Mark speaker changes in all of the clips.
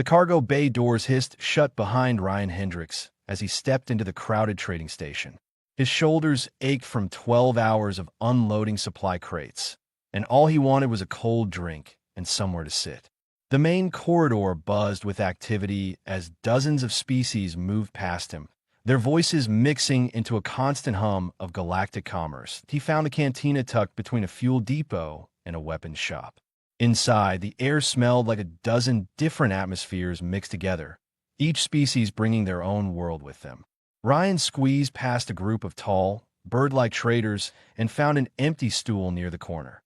Speaker 1: The cargo bay doors hissed shut behind Ryan Hendricks as he stepped into the crowded trading station. His shoulders ached from 12 hours of unloading supply crates, and all he wanted was a cold drink and somewhere to sit. The main corridor buzzed with activity as dozens of species moved past him, their voices mixing into a constant hum of galactic commerce. He found a cantina tucked between a fuel depot and a weapons shop. Inside, the air smelled like a dozen different atmospheres mixed together, each species bringing their own world with them. Ryan squeezed past a group of tall, bird-like traders and found an empty stool near the corner.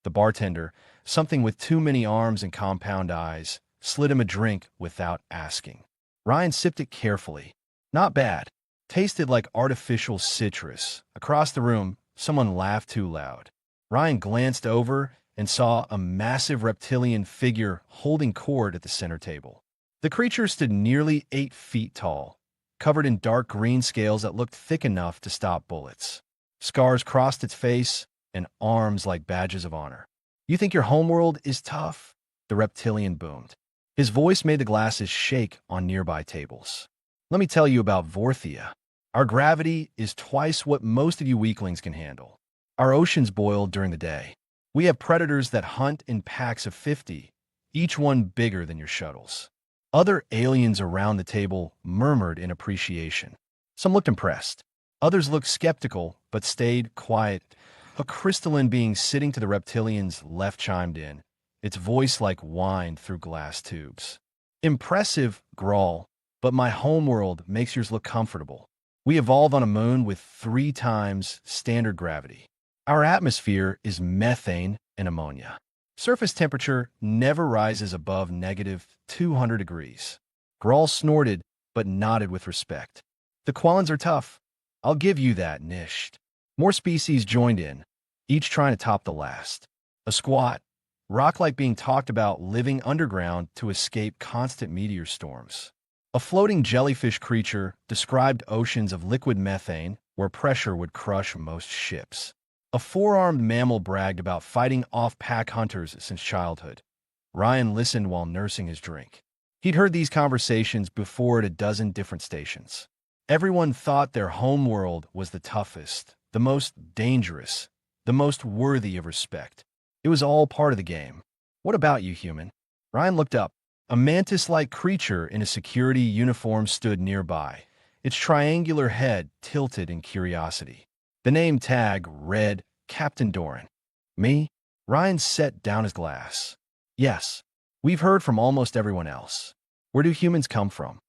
Speaker 1: The bartender, something with too many arms and compound eyes, slid him a drink without asking. Ryan sipped it carefully. Not bad. Tasted like artificial citrus. Across the room, someone laughed too loud. Ryan glanced over and saw a massive reptilian figure holding cord at the center table. The creature stood nearly 8 feet tall, covered in dark green scales that looked thick enough to stop bullets. Scars crossed its face and arms like badges of honor. "You think your homeworld is tough?" the reptilian boomed. His voice made the glasses shake on nearby tables. "Let me tell you about Vorthia. Our gravity is twice what most of you weaklings can handle. Our oceans boil during the day. We have predators that hunt in packs of 50, each one bigger than your shuttles." Other aliens around the table murmured in appreciation. Some looked impressed. Others looked skeptical, but stayed quiet. A crystalline being sitting to the reptilian's left chimed in, its voice like wine through glass tubes. "Impressive, Grawl, but my homeworld makes yours look comfortable. We evolved on a moon with 3 times standard gravity. Our atmosphere is methane and ammonia. Surface temperature never rises above -200 degrees. Grawl snorted, but nodded with respect. "The Quallans are tough. I'll give you that, Nisht." More species joined in, each trying to top the last. A squat, rock-like being talked about living underground to escape constant meteor storms. A floating jellyfish creature described oceans of liquid methane where pressure would crush most ships. A 4-armed mammal bragged about fighting off pack hunters since childhood. Ryan listened while nursing his drink. He'd heard these conversations before at a dozen different stations. Everyone thought their homeworld was the toughest, the most dangerous, the most worthy of respect. It was all part of the game. "What about you, human?" Ryan looked up. A mantis-like creature in a security uniform stood nearby, its triangular head tilted in curiosity. The name tag read Captain Doran. "Me?" Ryan set down his glass. "Yes. We've heard from almost everyone else. Where do humans come from?"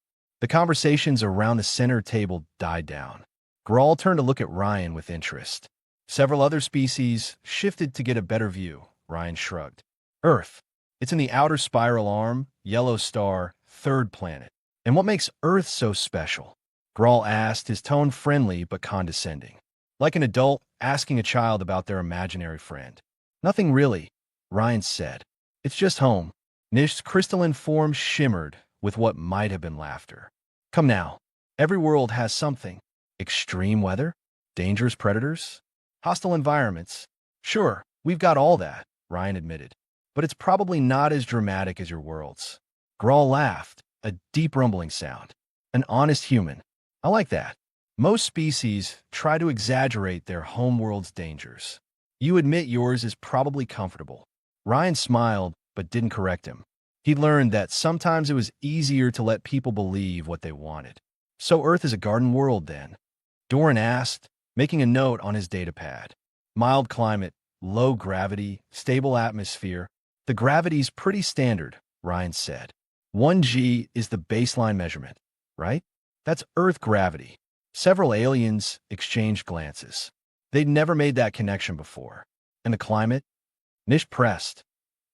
Speaker 1: The conversations around the center table died down. Grawl turned to look at Ryan with interest. Several other species shifted to get a better view. Ryan shrugged. "Earth. It's in the outer spiral arm, yellow star, 3rd planet. And what makes Earth so special?" Grawl asked, his tone friendly but condescending. Like an adult asking a child about their imaginary friend. "Nothing really," Ryan said. "It's just home." Nish's crystalline form shimmered with what might have been laughter. "Come now. Every world has something. Extreme weather? Dangerous predators? Hostile environments? Sure, we've got all that," Ryan admitted. "But it's probably not as dramatic as your world's." Grawl laughed, a deep rumbling sound. "An honest human. I like that. Most species try to exaggerate their homeworld's dangers. You admit yours is probably comfortable." Ryan smiled, but didn't correct him. He learned that sometimes it was easier to let people believe what they wanted. "So Earth is a garden world, then?" Doran asked, making a note on his datapad. "Mild climate, low gravity, stable atmosphere. The gravity's pretty standard," Ryan said. 1G is the baseline measurement, right? That's Earth gravity. Several aliens exchanged glances. They'd never made that connection before. "And the climate?" Nish pressed.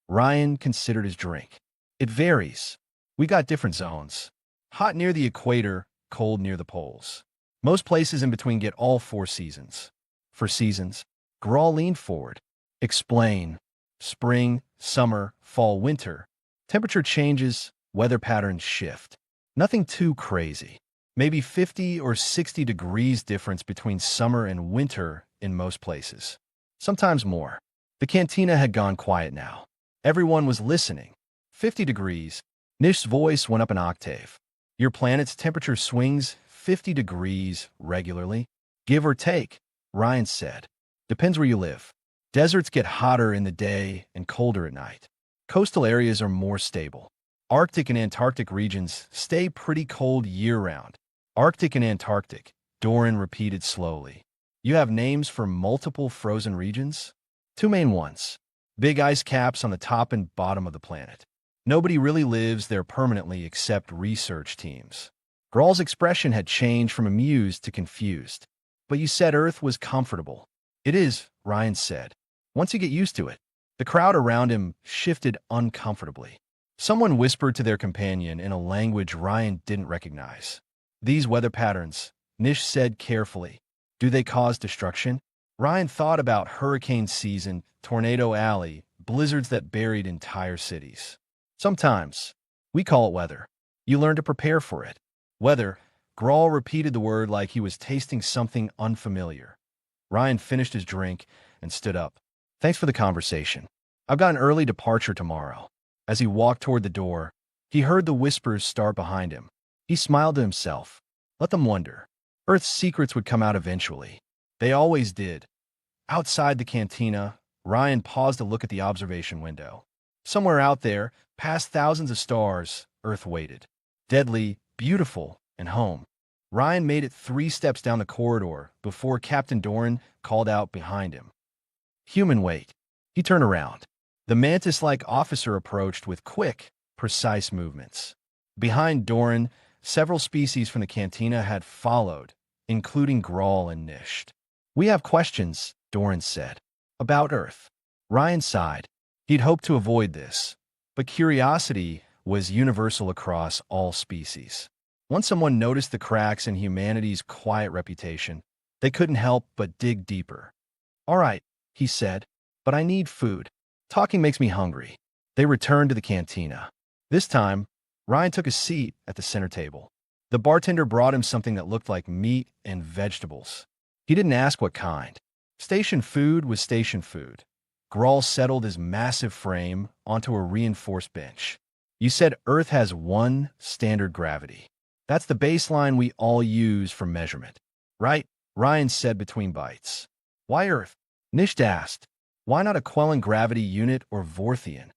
Speaker 1: Ryan considered his drink. "It varies. We got different zones. Hot near the equator, cold near the poles. Most places in between get all 4 seasons. For seasons?" Grawl leaned forward. "Explain. Spring, summer, fall, winter. Temperature changes, weather patterns shift. Nothing too crazy. Maybe 50 or 60 degrees difference between summer and winter in most places. Sometimes more." The cantina had gone quiet now. Everyone was listening. 50 degrees. Nish's voice went up an octave. Your planet's temperature swings 50 degrees regularly, give or take, Ryan said. Depends where you live. Deserts get hotter in the day and colder at night. Coastal areas are more stable. Arctic and Antarctic regions stay pretty cold year-round. Arctic and Antarctic, Doran repeated slowly. You have names for multiple frozen regions? Two main ones. Big ice caps on the top and bottom of the planet. Nobody really lives there permanently except research teams. Grawl's expression had changed from amused to confused. But you said Earth was comfortable. It is, Ryan said. Once you get used to it. The crowd around him shifted uncomfortably. Someone whispered to their companion in a language Ryan didn't recognize. These weather patterns, Nish said carefully. Do they cause destruction? Ryan thought about hurricane season, tornado alley, blizzards that buried entire cities. Sometimes. We call it weather. You learn to prepare for it. Weather. Grawl repeated the word like he was tasting something unfamiliar. Ryan finished his drink and stood up. Thanks for the conversation. I've got an early departure tomorrow. As he walked toward the door, he heard the whispers start behind him. He smiled to himself. Let them wonder. Earth's secrets would come out eventually. They always did. Outside the cantina, Ryan paused to look at the observation window. Somewhere out there, past thousands of stars, Earth waited. Deadly, beautiful, and home. Ryan made it 3 steps down the corridor before Captain Doran called out behind him. Human wait. He turned around. The mantis-like officer approached with quick, precise movements. Behind Doran, several species from the cantina had followed, including Grawl and Nish. We have questions, Doran said. About Earth. Ryan sighed. He'd hoped to avoid this, but curiosity was universal across all species. Once someone noticed the cracks in humanity's quiet reputation, they couldn't help but dig deeper. All right, he said, but I need food. Talking makes me hungry. They returned to the cantina. This time, Ryan took a seat at the center table. The bartender brought him something that looked like meat and vegetables. He didn't ask what kind. Station food was station food. Grawl settled his massive frame onto a reinforced bench. You said Earth has one standard gravity. That's the baseline we all use for measurement. Right? Ryan said between bites. Why Earth? Nish asked. Why not a Quellan gravity unit or Vorthian?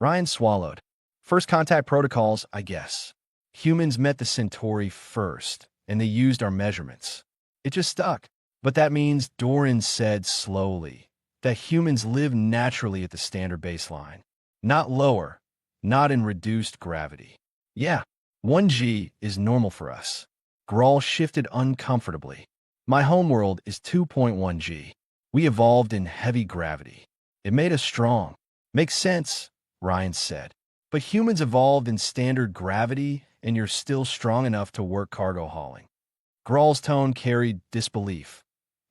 Speaker 1: Ryan swallowed. First contact protocols, I guess. Humans met the Centauri first, and they used our measurements. It just stuck. But that means, Doran said slowly, that humans live naturally at the standard baseline. Not lower, not in reduced gravity. Yeah, 1G is normal for us. Grawl shifted uncomfortably. My homeworld is 2.1G. We evolved in heavy gravity. It made us strong. Makes sense, Ryan said. But humans evolved in standard gravity, and you're still strong enough to work cargo hauling. Grawl's tone carried disbelief.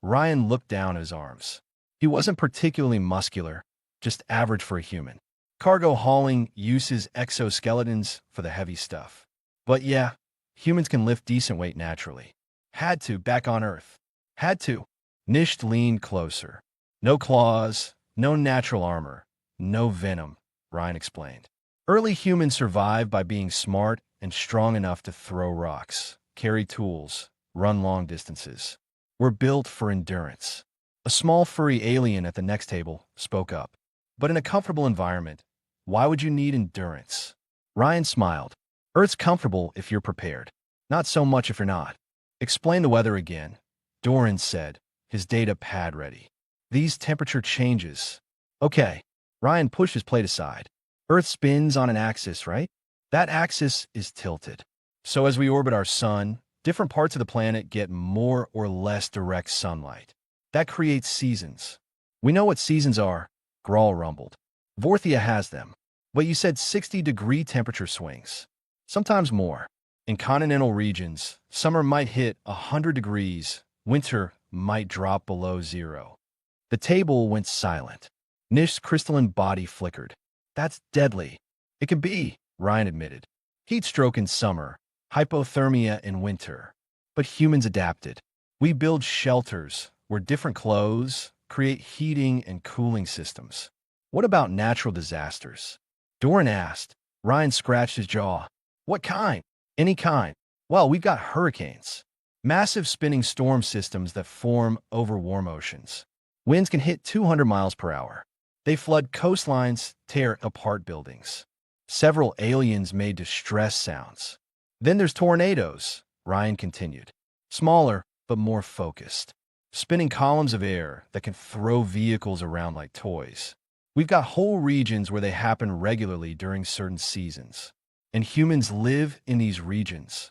Speaker 1: Ryan looked down at his arms. He wasn't particularly muscular, just average for a human. Cargo hauling uses exoskeletons for the heavy stuff. But yeah, humans can lift decent weight naturally. Had to back on Earth. Had to. Nish leaned closer. No claws, no natural armor, no venom, Ryan explained. Early humans survived by being smart and strong enough to throw rocks, carry tools, run long distances. We're built for endurance. A small furry alien at the next table spoke up. But in a comfortable environment, why would you need endurance? Ryan smiled. Earth's comfortable if you're prepared. Not so much if you're not. Explain the weather again, Doran said, his data pad ready. These temperature changes. Okay. Ryan pushed his plate aside. Earth spins on an axis, right? That axis is tilted. So as we orbit our sun, different parts of the planet get more or less direct sunlight. That creates seasons. We know what seasons are, Grawl rumbled. Vorthia has them. But you said 60-degree temperature swings. Sometimes more. In continental regions, summer might hit 100 degrees, winter might drop below 0. The table went silent. Nish's crystalline body flickered. That's deadly. It could be, Ryan admitted. Heat stroke in summer, hypothermia in winter. But humans adapted. We build shelters where different clothes create heating and cooling systems. What about natural disasters? Doran asked. Ryan scratched his jaw. What kind? Any kind. Well, we've got hurricanes. Massive spinning storm systems that form over warm oceans. Winds can hit 200 miles per hour. They flood coastlines, tear apart buildings. Several aliens made distress sounds. Then there's tornadoes, Ryan continued. Smaller, but more focused. Spinning columns of air that can throw vehicles around like toys. We've got whole regions where they happen regularly during certain seasons. And humans live in these regions.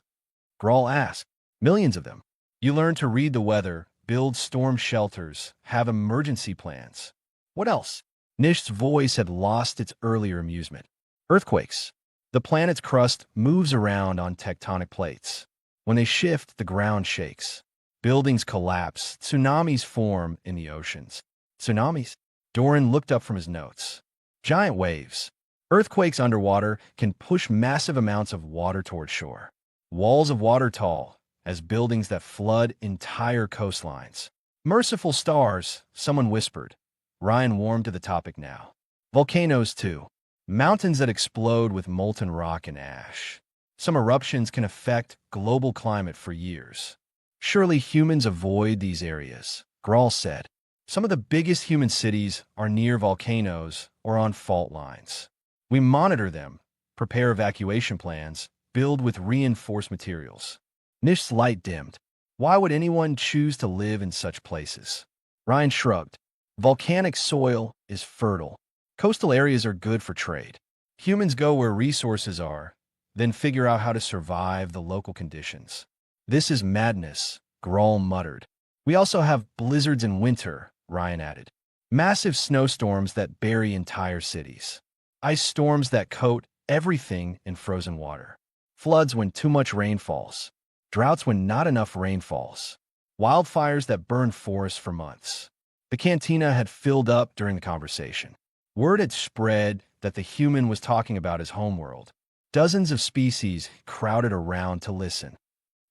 Speaker 1: Grawl asked. Millions of them. You learn to read the weather, build storm shelters, have emergency plans. What else? Nish's voice had lost its earlier amusement. Earthquakes. The planet's crust moves around on tectonic plates. When they shift, the ground shakes. Buildings collapse. Tsunamis form in the oceans. Tsunamis? Doran looked up from his notes. Giant waves. Earthquakes underwater can push massive amounts of water toward shore. Walls of water tall as buildings that flood entire coastlines. Merciful stars, someone whispered. Ryan warmed to the topic now. Volcanoes, too. Mountains that explode with molten rock and ash. Some eruptions can affect global climate for years. Surely humans avoid these areas, Grawl said. Some of the biggest human cities are near volcanoes or on fault lines. We monitor them, prepare evacuation plans, build with reinforced materials. Nish's light dimmed. Why would anyone choose to live in such places? Ryan shrugged. Volcanic soil is fertile. Coastal areas are good for trade. Humans go where resources are, then figure out how to survive the local conditions. This is madness, Grawl muttered. We also have blizzards in winter, Ryan added. Massive snowstorms that bury entire cities. Ice storms that coat everything in frozen water. Floods when too much rain falls. Droughts when not enough rain falls. Wildfires that burn forests for months. The cantina had filled up during the conversation. Word had spread that the human was talking about his homeworld. Dozens of species crowded around to listen.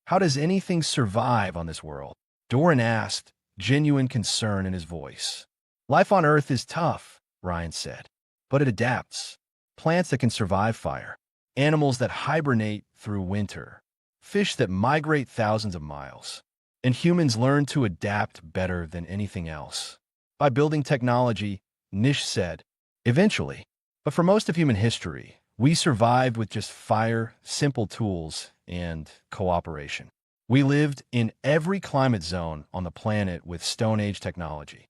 Speaker 1: How does anything survive on this world? Doran asked, genuine concern in his voice. Life on Earth is tough, Ryan said, but it adapts. Plants that can survive fire. Animals that hibernate through winter. Fish that migrate thousands of miles. And humans learn to adapt better than anything else. By building technology, Nish said, eventually. But for most of human history, we survived with just fire, simple tools, and cooperation. We lived in every climate zone on the planet with Stone Age technology.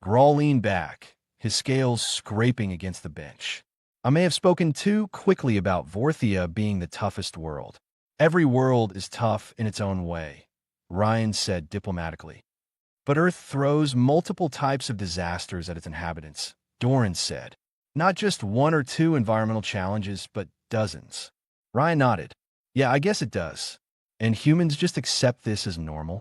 Speaker 1: Grawl leaned back, his scales scraping against the bench. I may have spoken too quickly about Vorthia being the toughest world. Every world is tough in its own way, Ryan said diplomatically. But Earth throws multiple types of disasters at its inhabitants, Doran said. Not just one or two environmental challenges, but dozens. Ryan nodded. Yeah, I guess it does. And humans just accept this as normal?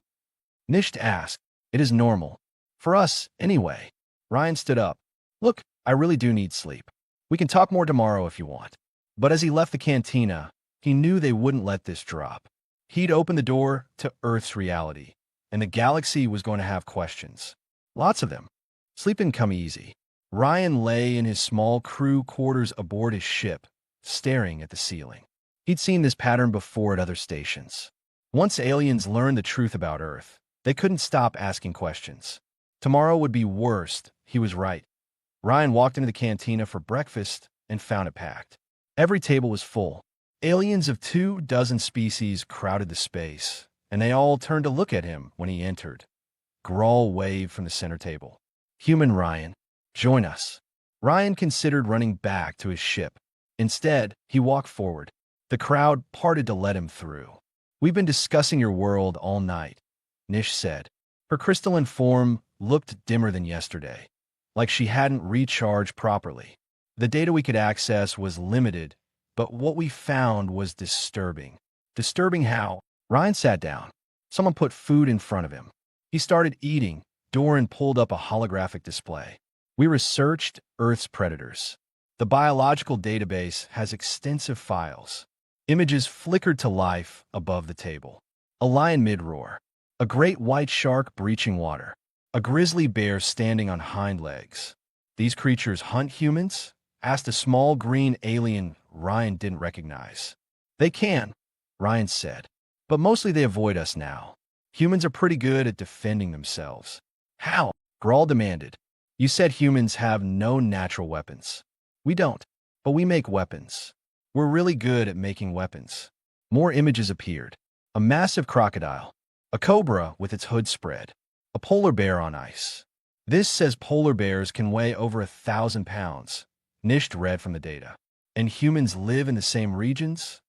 Speaker 1: Nisht asked. It is normal. For us, anyway. Ryan stood up. Look, I really do need sleep. We can talk more tomorrow if you want. But as he left the cantina, he knew they wouldn't let this drop. He'd opened the door to Earth's reality, and the galaxy was going to have questions. Lots of them. Sleep didn't come easy. Ryan lay in his small crew quarters aboard his ship, staring at the ceiling. He'd seen this pattern before at other stations. Once aliens learned the truth about Earth, they couldn't stop asking questions. Tomorrow would be worst, he was right. Ryan walked into the cantina for breakfast and found it packed. Every table was full. Aliens of 24 species crowded the space, and they all turned to look at him when he entered. Grawl waved from the center table. Human Ryan, join us. Ryan considered running back to his ship. Instead, he walked forward. The crowd parted to let him through. We've been discussing your world all night, Nish said. Her crystalline form looked dimmer than yesterday, like she hadn't recharged properly. The data we could access was limited, but what we found was disturbing. Disturbing how? Ryan sat down. Someone put food in front of him. He started eating. Doran pulled up a holographic display. We researched Earth's predators. The biological database has extensive files. Images flickered to life above the table. A lion mid-roar. A great white shark breaching water. A grizzly bear standing on hind legs. These creatures hunt humans, asked a small green alien Ryan didn't recognize. They can, Ryan said, but mostly they avoid us now. Humans are pretty good at defending themselves. How? Grawl demanded. You said humans have no natural weapons. We don't, but we make weapons. We're really good at making weapons. More images appeared. A massive crocodile, a cobra with its hood spread, a polar bear on ice. This says polar bears can weigh over 1,000 pounds, Nisht read from the data. And humans live in the same regions?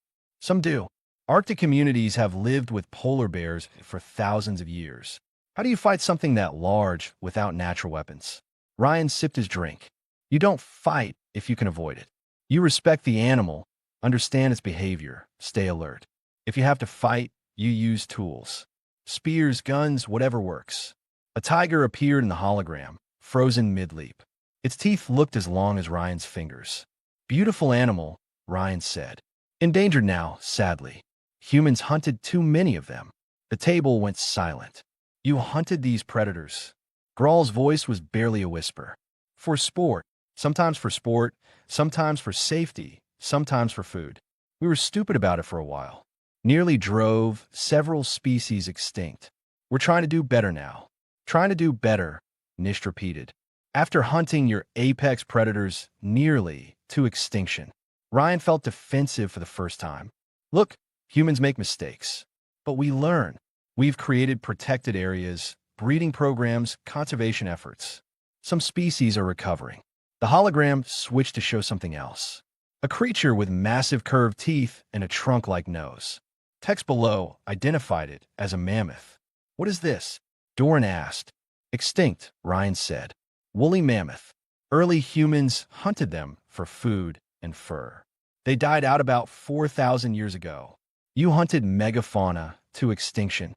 Speaker 1: Some do. Arctic communities have lived with polar bears for thousands of years. How do you fight something that large without natural weapons? Ryan sipped his drink. You don't fight if you can avoid it. You respect the animal, understand its behavior, stay alert. If you have to fight, you use tools. Spears, guns, whatever works. A tiger appeared in the hologram, frozen mid-leap. Its teeth looked as long as Ryan's fingers. Beautiful animal, Ryan said. Endangered now, sadly. Humans hunted too many of them. The table went silent. You hunted these predators. Grawl's voice was barely a whisper. For sport. Sometimes for sport, sometimes for safety, sometimes for food. We were stupid about it for a while. Nearly drove several species extinct. We're trying to do better now. Trying to do better, Nisht repeated. After hunting your apex predators nearly to extinction, Ryan felt defensive for the first time. Look, humans make mistakes, but we learn. We've created protected areas, breeding programs, conservation efforts. Some species are recovering. The hologram switched to show something else. A creature with massive curved teeth and a trunk-like nose. Text below identified it as a mammoth. What is this? Doran asked. Extinct, Ryan said. Woolly mammoth. Early humans hunted them for food and fur. They died out about 4,000 years ago. You hunted megafauna to extinction.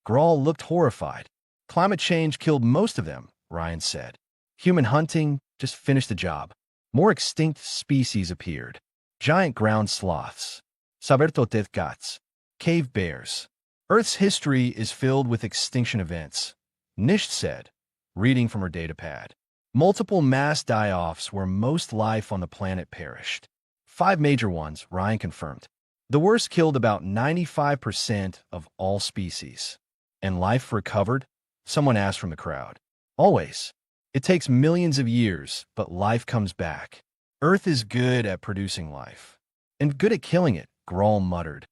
Speaker 1: Grawl looked horrified. Climate change killed most of them, Ryan said. Human hunting just finished the job. More extinct species appeared. Giant ground sloths. Sabertotethkats. Cave bears. Earth's history is filled with extinction events, Nisht said, reading from her datapad. Multiple mass die-offs where most life on the planet perished. 5 major ones, Ryan confirmed. The worst killed about 95% of all species. And life recovered? Someone asked from the crowd. Always. It takes millions of years, but life comes back. Earth is good at producing life. And good at killing it, Grawl muttered.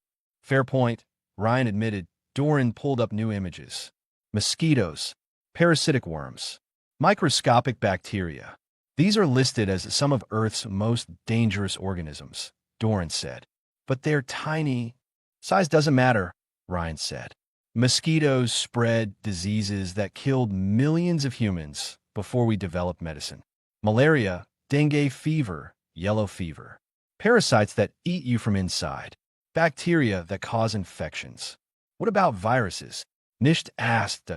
Speaker 1: Fair point, Ryan admitted. Doran pulled up new images. Mosquitoes, parasitic worms, microscopic bacteria. These are listed as some of Earth's most dangerous organisms, Doran said. But they're tiny. Size doesn't matter, Ryan said. Mosquitoes spread diseases that killed millions of humans before we developed medicine. Malaria, dengue fever, yellow fever. Parasites that eat you from inside. Bacteria that cause infections. What about viruses? Nisht asked.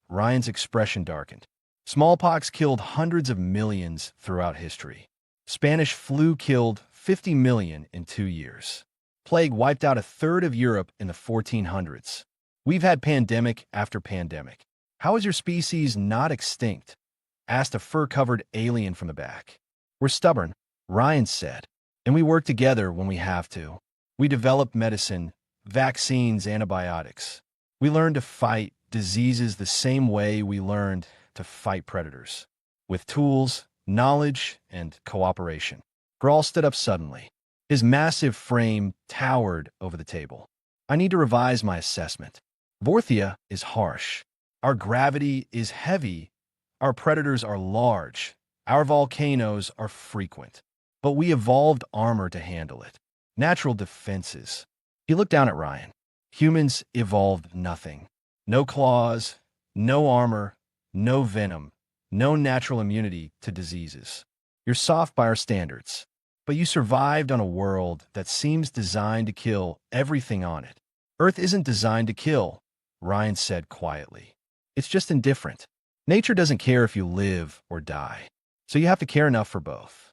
Speaker 1: Ryan's expression darkened. Smallpox killed hundreds of millions throughout history. Spanish flu killed 50 million in 2 years. Plague wiped out a third of Europe in the 1400s. We've had pandemic after pandemic. How is your species not extinct? Asked a fur-covered alien from the back. We're stubborn, Ryan said, and we work together when we have to. We develop medicine, vaccines, antibiotics. We learn to fight diseases the same way we learned to fight predators. With tools, knowledge, and cooperation. Grawl stood up suddenly. His massive frame towered over the table. I need to revise my assessment. Vorthia is harsh. Our gravity is heavy. Our predators are large. Our volcanoes are frequent. But we evolved armor to handle it. Natural defenses. He looked down at Ryan. Humans evolved nothing. No claws, no armor, no venom, no natural immunity to diseases. You're soft by our standards. But you survived on a world that seems designed to kill everything on it. Earth isn't designed to kill, Ryan said quietly. It's just indifferent. Nature doesn't care if you live or die. So you have to care enough for both.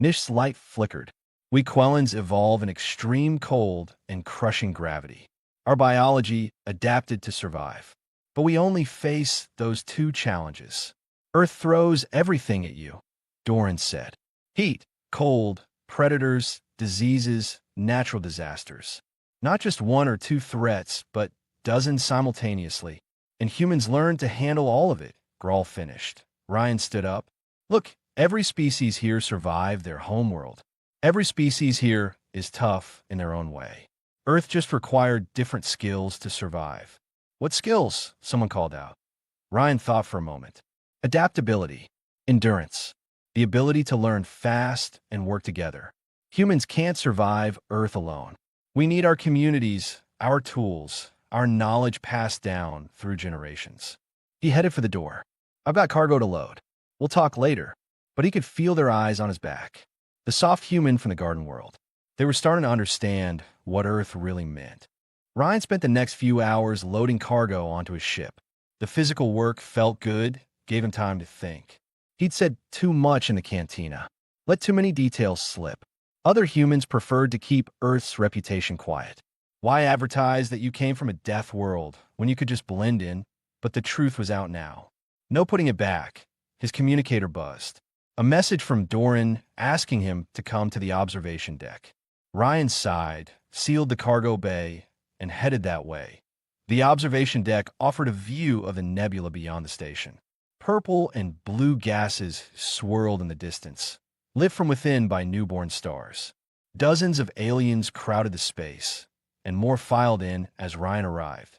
Speaker 1: Nisht's light flickered. We Quellans evolve in extreme cold and crushing gravity. Our biology adapted to survive. But we only face those 2 challenges. Earth throws everything at you, Doran said. Heat, Cold, predators, diseases, natural disasters. Not just one or two threats, but dozens simultaneously. And humans learned to handle all of it, Grawl finished. Ryan stood up. Look, every species here survived their homeworld. Every species here is tough in their own way. Earth just required different skills to survive. What skills? Someone called out. Ryan thought for a moment. Adaptability, endurance, the ability to learn fast and work together. Humans can't survive Earth alone. We need our communities, our tools, our knowledge passed down through generations. He headed for the door. I've got cargo to load. We'll talk later. But he could feel their eyes on his back. The soft human from the garden world. They were starting to understand what Earth really meant. Ryan spent the next few hours loading cargo onto his ship. The physical work felt good, gave him time to think. He'd said too much in the cantina, let too many details slip. Other humans preferred to keep Earth's reputation quiet. Why advertise that you came from a death world when you could just blend in? But the truth was out now. No putting it back. His communicator buzzed. A message from Doran asking him to come to the observation deck. Ryan sighed, sealed the cargo bay, and headed that way. The observation deck offered a view of the nebula beyond the station. Purple and blue gases swirled in the distance, lit from within by newborn stars. Dozens of aliens crowded the space, and more filed in as Ryan arrived.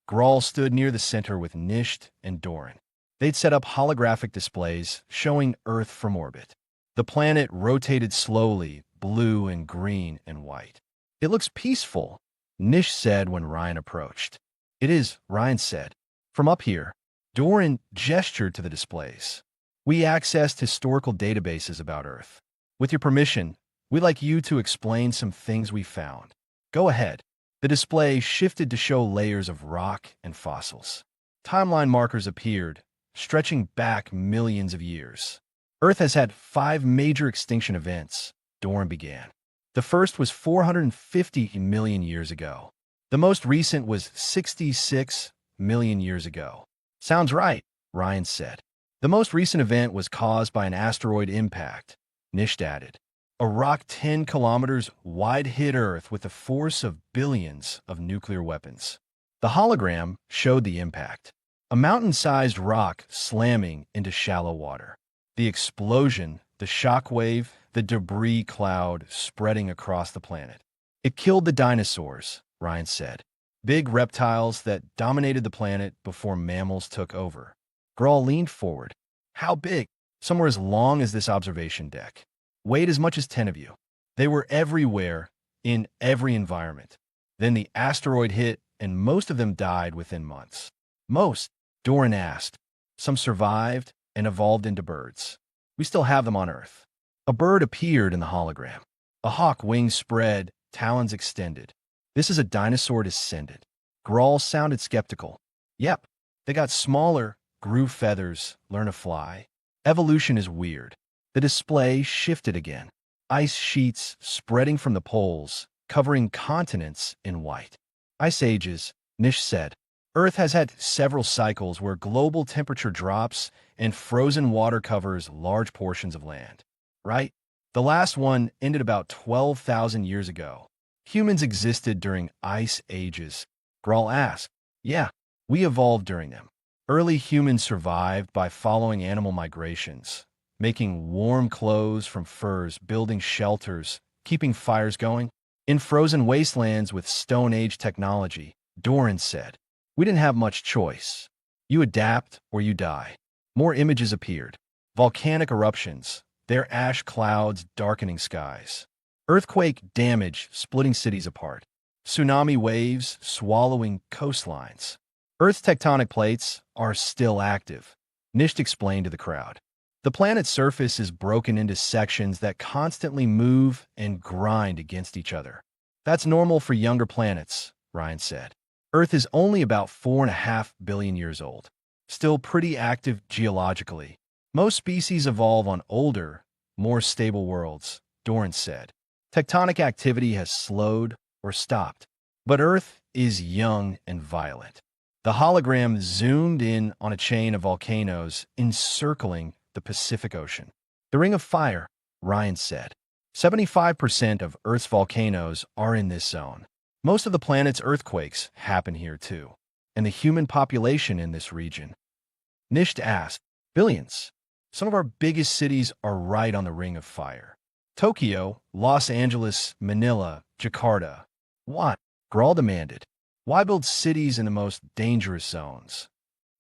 Speaker 1: Grawl stood near the center with Nisht and Doran. They'd set up holographic displays showing Earth from orbit. The planet rotated slowly, blue and green and white. It looks peaceful, Nish said when Ryan approached. It is, Ryan said. From up here, Doran gestured to the displays. We accessed historical databases about Earth. With your permission, we'd like you to explain some things we found. Go ahead. The display shifted to show layers of rock and fossils. Timeline markers appeared, stretching back millions of years. Earth has had 5 major extinction events, Doran began. The first was 450 million years ago. The most recent was 66 million years ago. Sounds right, Ryan said. The most recent event was caused by an asteroid impact, Nisht added. A rock 10 kilometers wide hit Earth with the force of billions of nuclear weapons. The hologram showed the impact. A mountain-sized rock slamming into shallow water. The explosion, the shockwave, the debris cloud spreading across the planet. It killed the dinosaurs, Ryan said. Big reptiles that dominated the planet before mammals took over. Grawl leaned forward. How big? Somewhere as long as this observation deck. Weighed as much as 10 of you. They were everywhere, in every environment. Then the asteroid hit, and most of them died within months. Most, Doran asked. Some survived and evolved into birds. We still have them on Earth. A bird appeared in the hologram. A hawk, wings spread, talons extended. This is a dinosaur descendant. Grawl sounded skeptical. Yep, they got smaller, grew feathers, learned to fly. Evolution is weird. The display shifted again. Ice sheets spreading from the poles, covering continents in white. Ice ages, Nish said. Earth has had several cycles where global temperature drops and frozen water covers large portions of land. Right? The last one ended about 12,000 years ago. Humans existed during ice ages. Grawl asked. Yeah, we evolved during them. Early humans survived by following animal migrations, making warm clothes from furs, building shelters, keeping fires going. In frozen wastelands with Stone Age technology, Doran said. We didn't have much choice. You adapt or you die. More images appeared. Volcanic eruptions, their ash clouds darkening skies. Earthquake damage splitting cities apart. Tsunami waves swallowing coastlines. Earth's tectonic plates are still active, Nisht explained to the crowd. The planet's surface is broken into sections that constantly move and grind against each other. That's normal for younger planets, Ryan said. Earth is only about 4.5 billion years old. Still pretty active geologically. Most species evolve on older, more stable worlds, Doran said. Tectonic activity has slowed or stopped. But Earth is young and violent. The hologram zoomed in on a chain of volcanoes encircling the Pacific Ocean. The Ring of Fire, Ryan said. 75% of Earth's volcanoes are in this zone. Most of the planet's earthquakes happen here too, and the human population in this region. Nisht asked, billions. Some of our biggest cities are right on the Ring of Fire. Tokyo, Los Angeles, Manila, Jakarta. What? Grawl demanded. Why build cities in the most dangerous zones?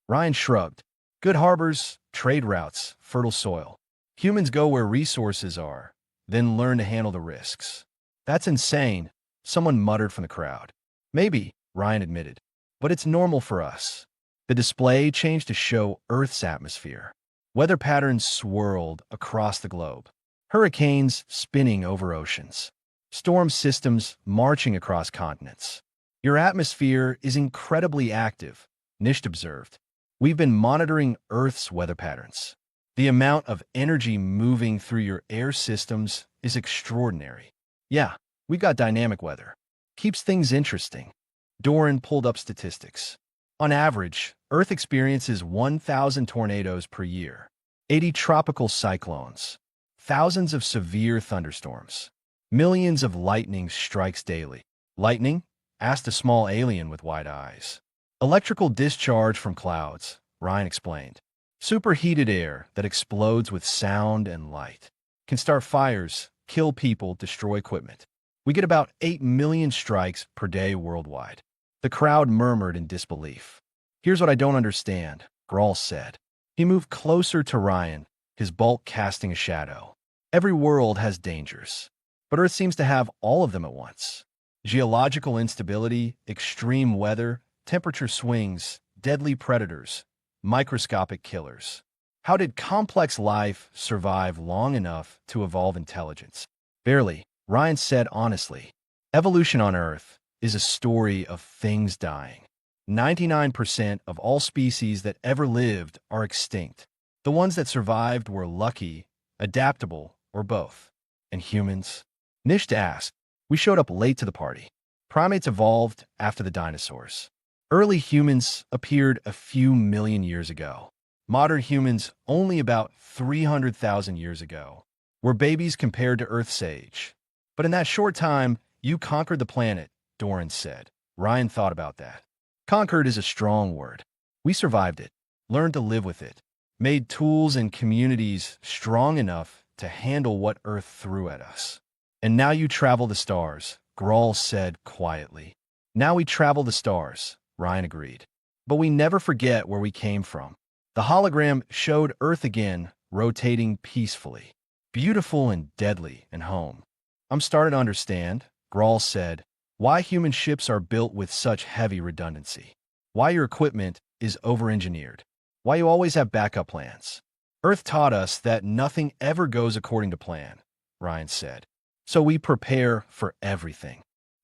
Speaker 1: Ryan shrugged. Good harbors, trade routes, fertile soil. Humans go where resources are, then learn to handle the risks. That's insane, someone muttered from the crowd. Maybe, Ryan admitted, but it's normal for us. The display changed to show Earth's atmosphere. Weather patterns swirled across the globe. Hurricanes spinning over oceans. Storm systems marching across continents. Your atmosphere is incredibly active, Nisht observed. We've been monitoring Earth's weather patterns. The amount of energy moving through your air systems is extraordinary. Yeah, we've got dynamic weather. Keeps things interesting. Doran pulled up statistics. On average, Earth experiences 1,000 tornadoes per year, 80 tropical cyclones, thousands of severe thunderstorms, millions of lightning strikes daily. Lightning? Asked a small alien with wide eyes. Electrical discharge from clouds, Ryan explained. Superheated air that explodes with sound and light. Can start fires, kill people, destroy equipment. We get about 8 million strikes per day worldwide. The crowd murmured in disbelief. Here's what I don't understand, Grawl said. He moved closer to Ryan, his bulk casting a shadow. Every world has dangers, but Earth seems to have all of them at once. Geological instability, extreme weather, temperature swings, deadly predators, microscopic killers. How did complex life survive long enough to evolve intelligence? Barely, Ryan said honestly. Evolution on Earth is a story of things dying. 99% of all species that ever lived are extinct. The ones that survived were lucky, adaptable, or both. And humans? Nisht asked. We showed up late to the party. Primates evolved after the dinosaurs. Early humans appeared a few million years ago. Modern humans only about 300,000 years ago. We're babies compared to Earth's age. But in that short time, you conquered the planet, Doran said. Ryan thought about that. Conquered is a strong word. We survived it, learned to live with it, made tools and communities strong enough to handle what Earth threw at us. And now you travel the stars, Grawl said quietly. Now we travel the stars, Ryan agreed. But we never forget where we came from. The hologram showed Earth again, rotating peacefully. Beautiful and deadly and home. I'm starting to understand, Grawl said, why human ships are built with such heavy redundancy. Why your equipment is over-engineered. Why you always have backup plans. Earth taught us that nothing ever goes according to plan, Ryan said. So we prepare for everything.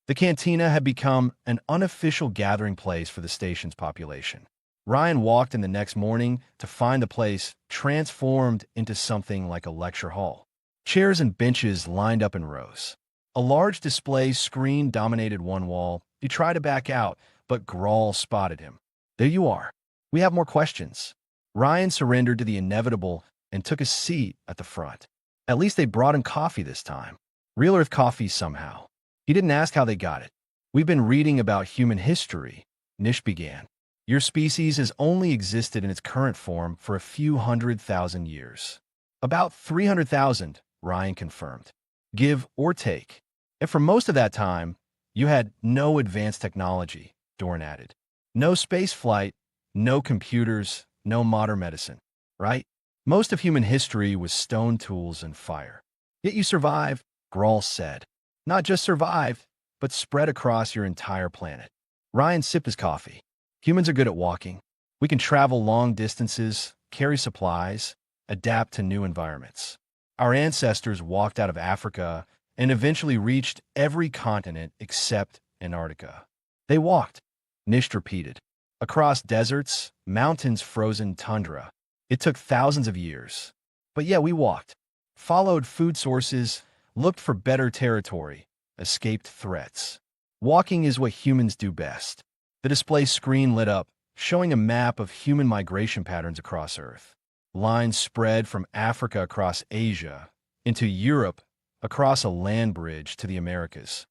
Speaker 1: The cantina had become an unofficial gathering place for the station's population. Ryan walked in the next morning to find the place transformed into something like a lecture hall. Chairs and benches lined up in rows. A large display screen dominated one wall. He tried to back out, but Grawl spotted him. There you are. We have more questions. Ryan surrendered to the inevitable and took a seat at the front. At least they brought him coffee this time. Real Earth coffee somehow. He didn't ask how they got it. We've been reading about human history, Nisht began. Your species has only existed in its current form for a few 100,000 years. About 300,000, Ryan confirmed. Give or take. And for most of that time, you had no advanced technology, Doran added. No space flight, no computers, no modern medicine, right? Most of human history was stone tools and fire. Yet you survived, Grawl said. Not just survived, but spread across your entire planet. Ryan sipped his coffee. Humans are good at walking. We can travel long distances, carry supplies, adapt to new environments. Our ancestors walked out of Africa and eventually reached every continent except Antarctica. They walked, Nisht repeated. Across deserts, mountains, frozen tundra. It took thousands of years. But yeah, we walked. Followed food sources, looked for better territory, escaped threats. Walking is what humans do best. The display screen lit up, showing a map of human migration patterns across Earth. Lines spread from Africa across Asia, into Europe, across a land bridge to the Americas.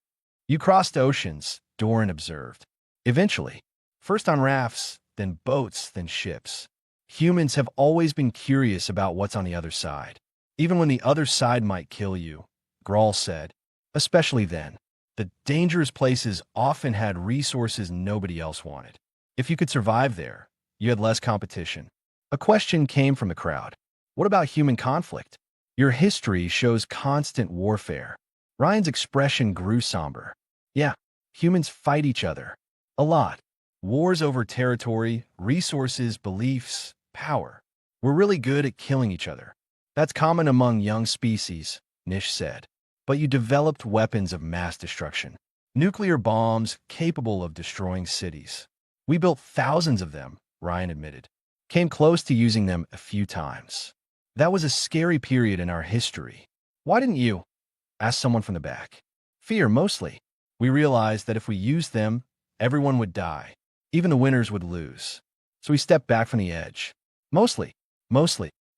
Speaker 1: You crossed oceans, Doran observed. Eventually, first on rafts, then boats, then ships. Humans have always been curious about what's on the other side. Even when the other side might kill you, Grawl said. Especially then. The dangerous places often had resources nobody else wanted. If you could survive there, you had less competition. A question came from the crowd. What about human conflict? Your history shows constant warfare. Ryan's expression grew somber. Yeah, humans fight each other. A lot. Wars over territory, resources, beliefs, power. We're really good at killing each other. That's common among young species, Nish said. But you developed weapons of mass destruction. Nuclear bombs capable of destroying cities. We built thousands of them, Ryan admitted. Came close to using them a few times. That was a scary period in our history. Why didn't you? Asked someone from the back. Fear, mostly. We realized that if we used them, everyone would die. Even the winners would lose. So we stepped back from the edge. Mostly.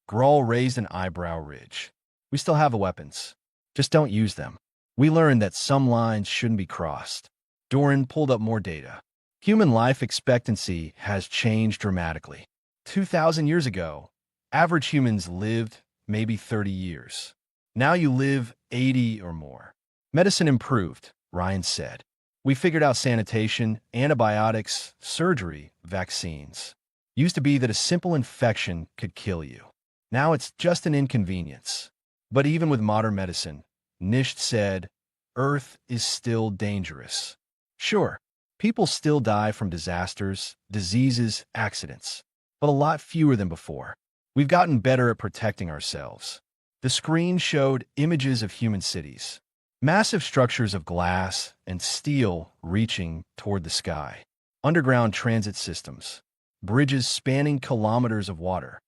Speaker 1: Grawl raised an eyebrow ridge. We still have the weapons. Just don't use them. We learned that some lines shouldn't be crossed. Doran pulled up more data. Human life expectancy has changed dramatically. 2,000 years ago, average humans lived maybe 30 years. Now you live 80 or more. Medicine improved, Ryan said. We figured out sanitation, antibiotics, surgery, vaccines. Used to be that a simple infection could kill you. Now it's just an inconvenience. But even with modern medicine, Nisht said, Earth is still dangerous. Sure, people still die from disasters, diseases, accidents, but a lot fewer than before. We've gotten better at protecting ourselves. The screen showed images of human cities. Massive structures of glass and steel reaching toward the sky. Underground transit systems. Bridges spanning kilometers of water.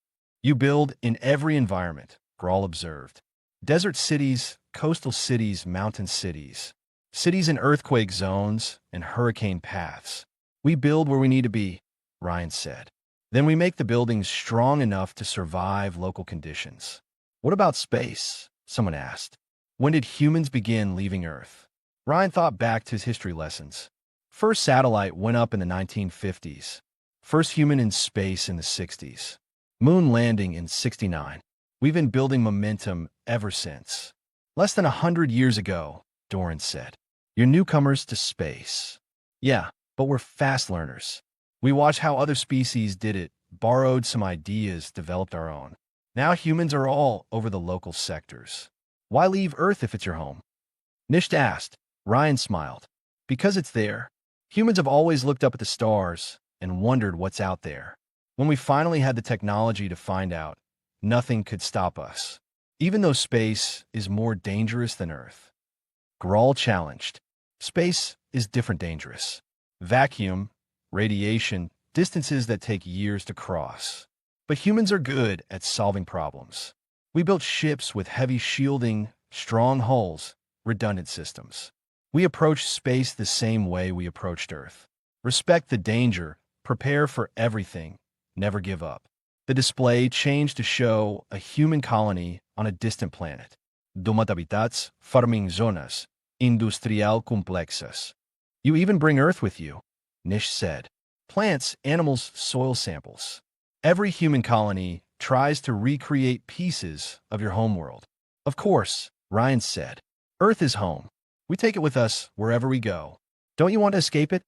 Speaker 1: You build in every environment, Grawl observed. Desert cities, coastal cities, mountain cities. Cities in earthquake zones and hurricane paths. We build where we need to be, Ryan said. Then we make the buildings strong enough to survive local conditions. What about space? Someone asked. When did humans begin leaving Earth? Ryan thought back to his history lessons. First satellite went up in the 1950s. First human in space in the 60s. Moon landing in 69. We've been building momentum ever since. Less than 100 years ago, Doran said. You're newcomers to space. Yeah, but we're fast learners. We watched how other species did it, borrowed some ideas, developed our own. Now humans are all over the local sectors. Why leave Earth if it's your home? Nisht asked. Ryan smiled. Because it's there. Humans have always looked up at the stars and wondered what's out there. When we finally had the technology to find out, nothing could stop us. Even though space is more dangerous than Earth. Grawl challenged. Space is different dangerous. Vacuum, radiation, distances that take years to cross. But humans are good at solving problems. We built ships with heavy shielding, strong hulls, redundant systems. We approached space the same way we approached Earth. Respect the danger, prepare for everything, never give up. The display changed to show a human colony on a distant planet. Domat habitats, farming zonas, industrial complexas. You even bring Earth with you, Nish said. Plants, animals, soil samples. Every human colony tries to recreate pieces of your homeworld. Of course, Ryan said. Earth is home. We take it with us wherever we go. Don't you want to escape it?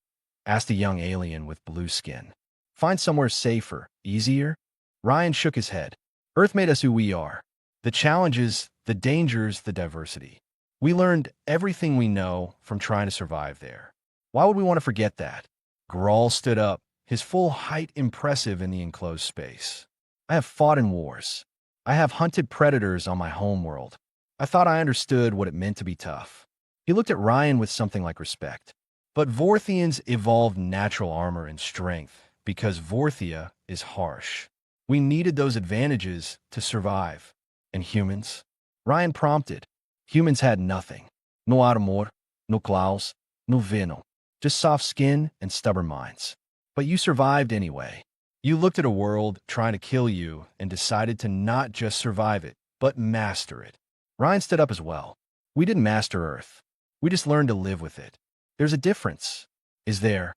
Speaker 1: Asked a young alien with blue skin. Find somewhere safer, easier? Ryan shook his head. Earth made us who we are. The challenges, the dangers, the diversity. We learned everything we know from trying to survive there. Why would we want to forget that? Grawl stood up, his full height impressive in the enclosed space. I have fought in wars. I have hunted predators on my homeworld. I thought I understood what it meant to be tough. He looked at Ryan with something like respect. But Vorthians evolved natural armor and strength because Vorthia is harsh. We needed those advantages to survive. And humans? Ryan prompted. Humans had nothing. No armor, no claws, no venom. Just soft skin and stubborn minds. But you survived anyway. You looked at a world trying to kill you and decided to not just survive it, but master it. Ryan stood up as well. We didn't master Earth. We just learned to live with it. There's a difference. Is there?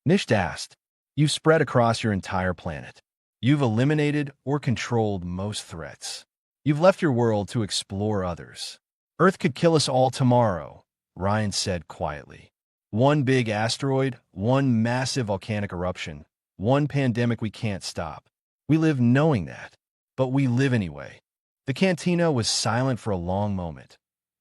Speaker 1: Nisht asked. You've spread across your entire planet. You've eliminated or controlled most threats. You've left your world to explore others. Earth could kill us all tomorrow, Ryan said quietly. One big asteroid, one massive volcanic eruption, one pandemic we can't stop. We live knowing that, but we live anyway. The cantina was silent for a long moment.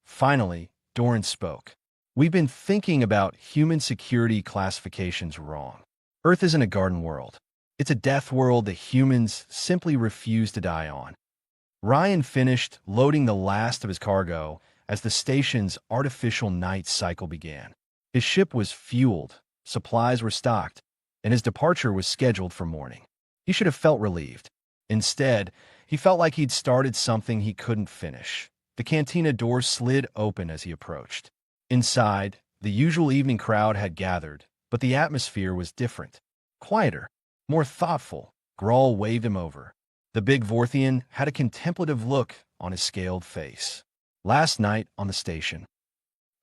Speaker 1: Finally, Doran spoke. We've been thinking about human security classifications wrong. Earth isn't a garden world. It's a death world that humans simply refuse to die on. Ryan finished loading the last of his cargo as the station's artificial night cycle began. His ship was fueled, supplies were stocked, and his departure was scheduled for morning. He should have felt relieved. Instead, he felt like he'd started something he couldn't finish. The cantina door slid open as he approached. Inside, the usual evening crowd had gathered, but the atmosphere was different. Quieter, more thoughtful. Grawl waved him over. The big Vorthian had a contemplative look on his scaled face. Last night on the station,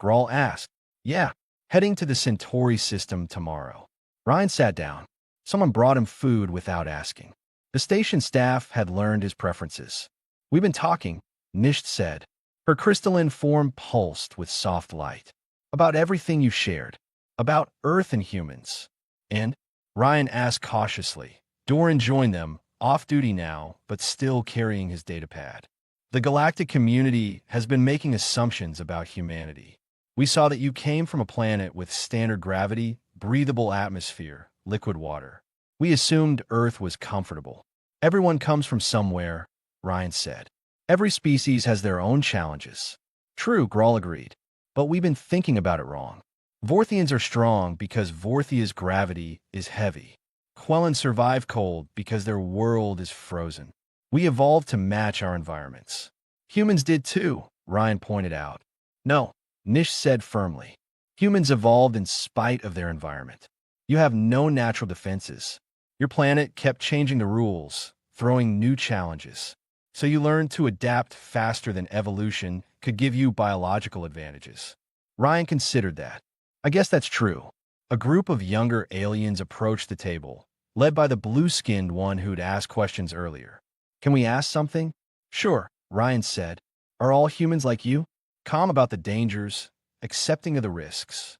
Speaker 1: Grawl asked. Yeah, heading to the Centauri system tomorrow. Ryan sat down. Someone brought him food without asking. The station staff had learned his preferences. We've been talking, Nisht said. Her crystalline form pulsed with soft light. About everything you shared. About Earth and humans. And? Ryan asked cautiously. Doran joined them, off-duty now, but still carrying his datapad. The galactic community has been making assumptions about humanity. We saw that you came from a planet with standard gravity, breathable atmosphere, liquid water. We assumed Earth was comfortable. Everyone comes from somewhere, Ryan said. Every species has their own challenges. True, Grawl agreed. But we've been thinking about it wrong. Vorthians are strong because Vorthia's gravity is heavy. Quellan survive cold because their world is frozen. We evolved to match our environments. Humans did too, Ryan pointed out. No, Nish said firmly. Humans evolved in spite of their environment. You have no natural defenses. Your planet kept changing the rules, throwing new challenges. So you learned to adapt faster than evolution could give you biological advantages. Ryan considered that. I guess that's true. A group of younger aliens approached the table, led by the blue-skinned one who'd asked questions earlier. Can we ask something? Sure, Ryan said. Are all humans like you? Calm about the dangers, accepting of the risks.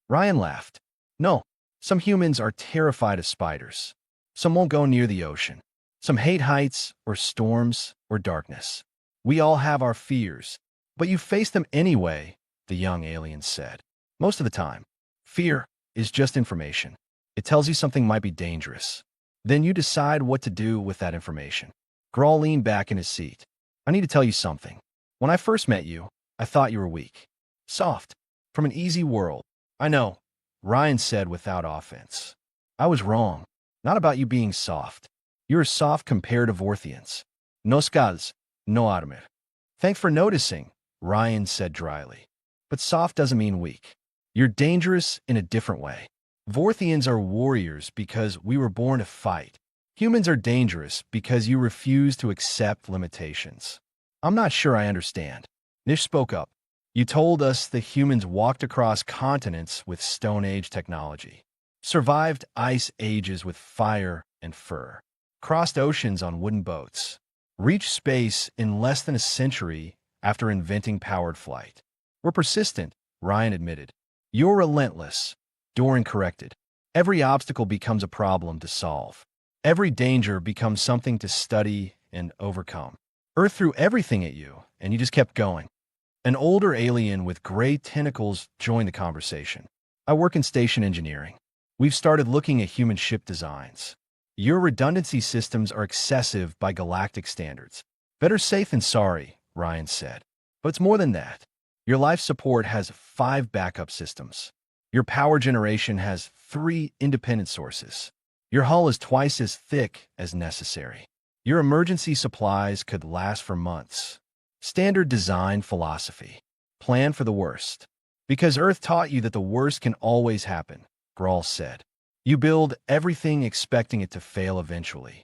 Speaker 1: Ryan laughed. No, some humans are terrified of spiders. Some won't go near the ocean. Some hate heights or storms or darkness. We all have our fears, but you face them anyway, the young alien said. Most of the time, fear is just information. It tells you something might be dangerous. Then you decide what to do with that information. Grawl leaned back in his seat. I need to tell you something. When I first met you, I thought you were weak. Soft. From an easy world. I know, Ryan said without offense. I was wrong. Not about you being soft. You're soft compared to Vorthians. No scals, no armor. Thanks for noticing, Ryan said dryly. But soft doesn't mean weak. You're dangerous in a different way. Vorthians are warriors because we were born to fight. Humans are dangerous because you refuse to accept limitations. I'm not sure I understand. Nish spoke up. You told us the humans walked across continents with Stone Age technology, survived ice ages with fire and fur, crossed oceans on wooden boats, reached space in less than a century after inventing powered flight. We're persistent, Ryan admitted. You're relentless, Doran corrected. Every obstacle becomes a problem to solve. Every danger becomes something to study and overcome. Earth threw everything at you, and you just kept going. An older alien with gray tentacles joined the conversation. I work in station engineering. We've started looking at human ship designs. Your redundancy systems are excessive by galactic standards. Better safe than sorry, Ryan said. But it's more than that. Your life support has 5 backup systems. Your power generation has 3 independent sources. Your hull is twice as thick as necessary. Your emergency supplies could last for months. Standard design philosophy. Plan for the worst. Because Earth taught you that the worst can always happen, Grawl said. You build everything expecting it to fail eventually.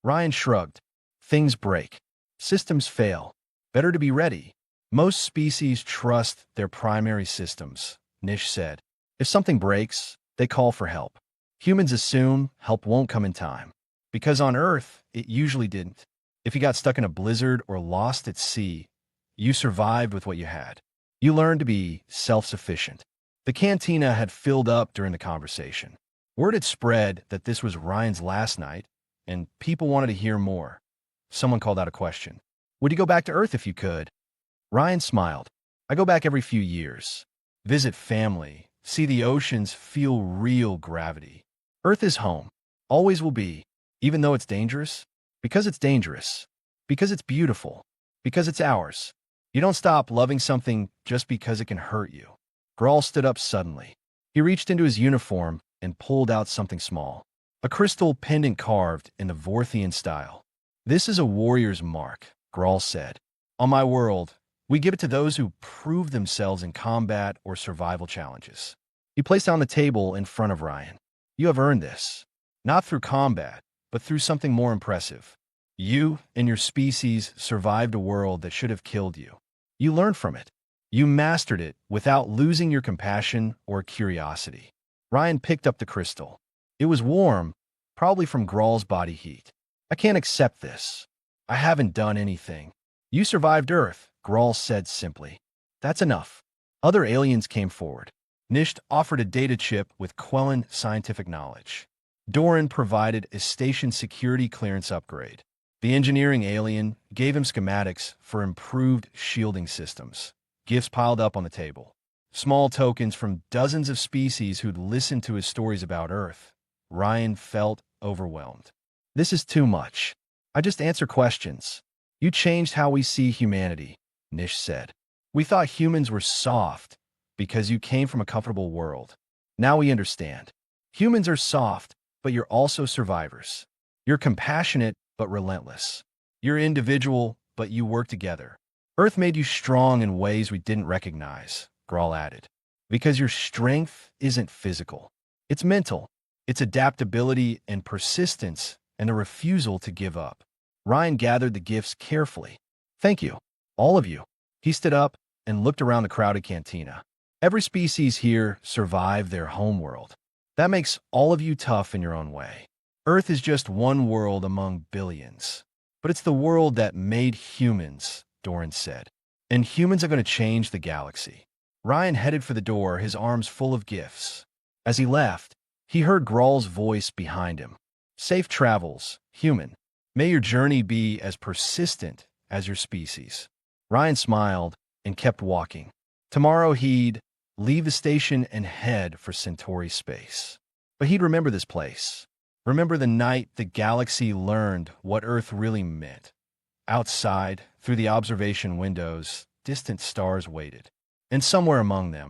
Speaker 1: Ryan shrugged. Things break. Systems fail. Better to be ready. Most species trust their primary systems, Nish said. If something breaks, they call for help. Humans assume help won't come in time. Because on Earth, it usually didn't. If you got stuck in a blizzard or lost at sea, you survived with what you had. You learned to be self-sufficient. The cantina had filled up during the conversation. Word had spread that this was Ryan's last night, and people wanted to hear more. Someone called out a question. Would you go back to Earth if you could? Ryan smiled. I go back every few years. Visit family, see the oceans, feel real gravity. Earth is home. Always will be. Even though it's dangerous? Because it's dangerous. Because it's beautiful. Because it's ours. You don't stop loving something just because it can hurt you. Grawl stood up suddenly. He reached into his uniform and pulled out something small. A crystal pendant carved in the Vorthian style. This is a warrior's mark, Grawl said. On my world, we give it to those who prove themselves in combat or survival challenges. He placed it on the table in front of Ryan. You have earned this. Not through combat, but through something more impressive. You and your species survived a world that should have killed you. You learned from it. You mastered it without losing your compassion or curiosity. Ryan picked up the crystal. It was warm, probably from Grawl's body heat. I can't accept this. I haven't done anything. You survived Earth, Grawl said simply. That's enough. Other aliens came forward. Nisht offered a data chip with Quellan scientific knowledge. Doran provided a station security clearance upgrade. The engineering alien gave him schematics for improved shielding systems. Gifts piled up on the table. Small tokens from dozens of species who'd listened to his stories about Earth. Ryan felt overwhelmed. This is too much. I just answer questions. You changed how we see humanity, Nish said. We thought humans were soft because you came from a comfortable world. Now we understand. Humans are soft, but you're also survivors. You're compassionate, but relentless. You're individual, but you work together. Earth made you strong in ways we didn't recognize, Grawl added. Because your strength isn't physical. It's mental. It's adaptability and persistence and a refusal to give up. Ryan gathered the gifts carefully. Thank you, all of you. He stood up and looked around the crowded cantina. Every species here survived their homeworld. That makes all of you tough in your own way. Earth is just one world among billions. But it's the world that made humans, Doran said. And humans are going to change the galaxy. Ryan headed for the door, his arms full of gifts. As he left, he heard Grawl's voice behind him. Safe travels, human. May your journey be as persistent as your species. Ryan smiled and kept walking. Tomorrow he'd leave the station and head for Centauri space. But he'd remember this place. Remember the night the galaxy learned what Earth really meant. Outside, through the observation windows, distant stars waited. And somewhere among them,